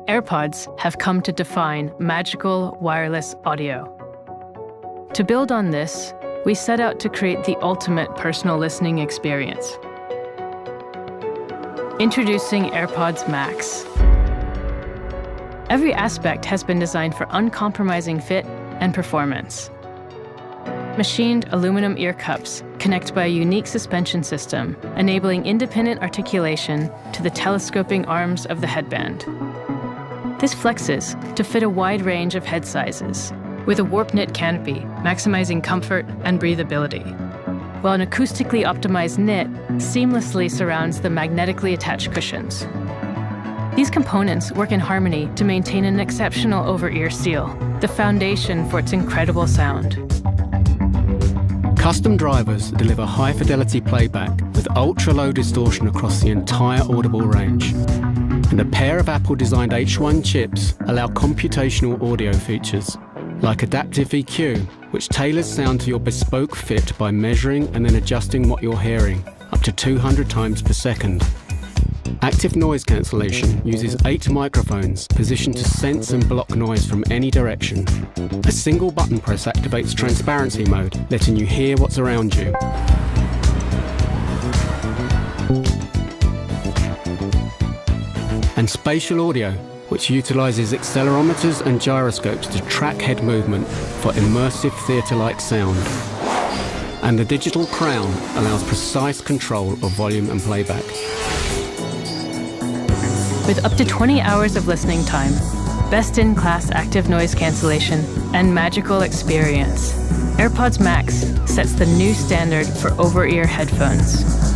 AirPods have come to define magical wireless audio. To build on this, we set out to create the ultimate personal listening experience. Introducing AirPods Max. Every aspect has been designed for uncompromising fit and performance. Machined aluminum ear cups connect by a unique suspension system, enabling independent articulation to the telescoping arms of the headband. This flexes to fit a wide range of head sizes, with a warp-knit canopy maximizing comfort and breathability, while an acoustically optimized knit seamlessly surrounds the magnetically attached cushions. These components work in harmony to maintain an exceptional over-ear seal, the foundation for its incredible sound. Custom drivers deliver high-fidelity playback with ultra-low distortion across the entire audible range. And a pair of Apple-designed H1 chips allow computational audio features, like adaptive EQ, which tailors sound to your bespoke fit by measuring and then adjusting what you're hearing, up to 200 times per second. Active noise cancellation uses 8 microphones positioned to sense and block noise from any direction. A single button press activates transparency mode, letting you hear what's around you. And spatial audio, which utilizes accelerometers and gyroscopes to track head movement for immersive theater-like sound. And the digital crown allows precise control of volume and playback. With up to 20 hours of listening time, best-in-class active noise cancellation, and magical experience, AirPods Max sets the new standard for over-ear headphones.